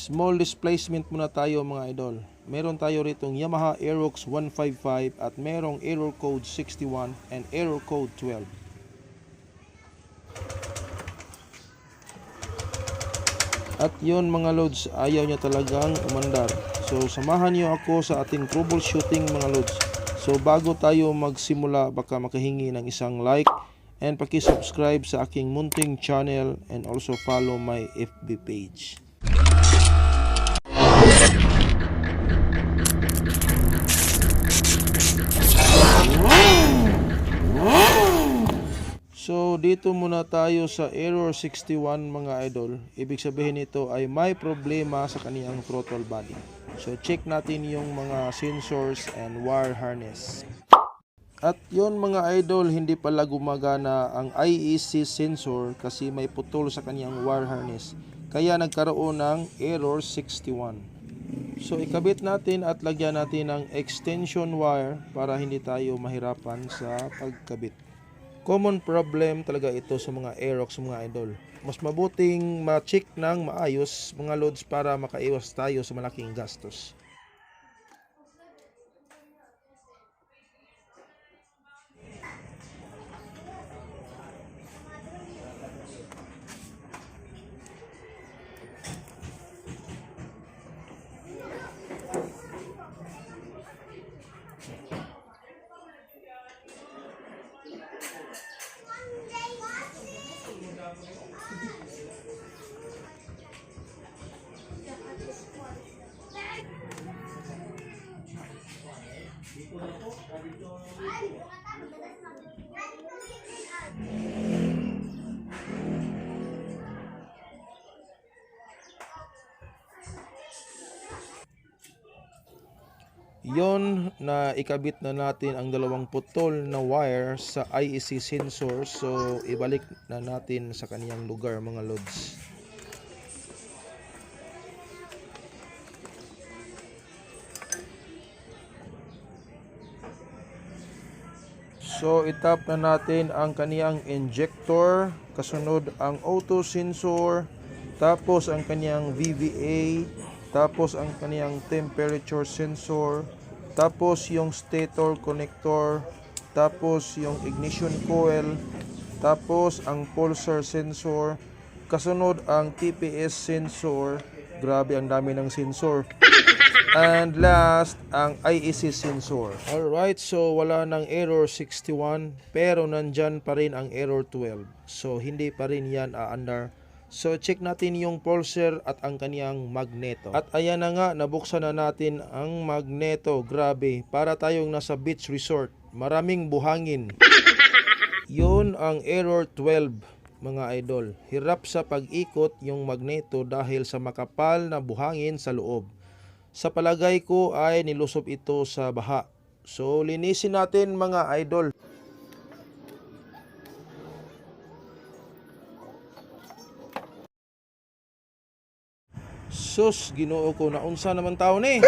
Small displacement muna tayo mga idol. Meron tayo ritong Yamaha Aerox 155 at merong error code 61 and error code 12. At yon mga loads, ayaw niya talagang umandar. So samahan niyo ako sa ating troubleshooting mga loads. So bago tayo magsimula, baka makahingi ng isang like and paki-subscribe sa aking munting channel and also follow my FB page. So dito muna tayo sa error 61 mga idol. Ibig sabihin nito ay may problema sa kaniyang throttle body. So check natin yung mga sensors and wire harness. At yon mga idol, hindi pala gumagana ang IEC sensor kasi may putol sa kaniyang wire harness. Kaya nagkaroon ng error 61. So ikabit natin at lagyan natin ng extension wire para hindi tayo mahirapan sa pagkabit. Common problem talaga ito sa mga Aerox mga idol. Mas mabuting ma-check ng maayos mga loads para makaiwas tayo sa malaking gastos. Yon na ikabit na natin ang dalawang putol na wire sa IEC sensor. So ibalik na natin sa kaniyang lugar mga loads. So itap na natin ang kaniyang injector, kasunod ang auto sensor, tapos ang kaniyang VVA, tapos ang kaniyang temperature sensor, tapos yung stator connector, tapos yung ignition coil, tapos ang pulsar sensor, kasunod ang TPS sensor. Grabe, ang dami ng sensor. And last, ang IEC sensor. Alright, so wala ng error 61 pero nandyan pa rin ang error 12. So hindi pa rin yan aandar. So check natin yung pulser at ang kaniyang magneto. At ayan na nga, nabuksan na natin ang magneto. Grabe, para tayong nasa beach resort. Maraming buhangin. Yun ang error 12 mga idol. Hirap sa pag-ikot yung magneto dahil sa makapal na buhangin sa loob. Sa palagay ko ay nilusob ito sa baha. So linisin natin mga idol. Sus, Ginoo ko, naunsa naman tao ni.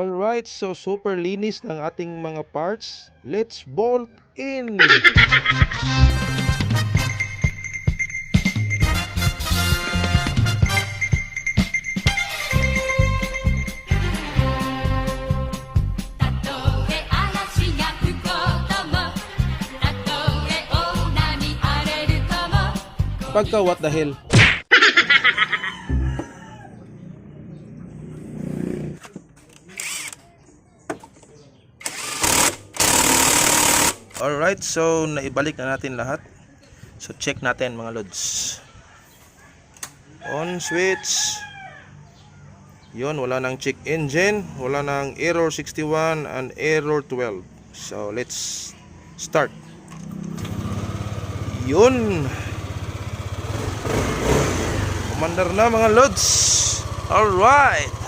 Alright, so super linis ng ating mga parts. Let's bolt in! Pagka what the hell? Alright, so naibalik na natin lahat. So check natin mga lods. On switch. Yun, wala nang check engine, wala nang error 61 and error 12. So let's start. Yun. Commander na mga lods. Alright.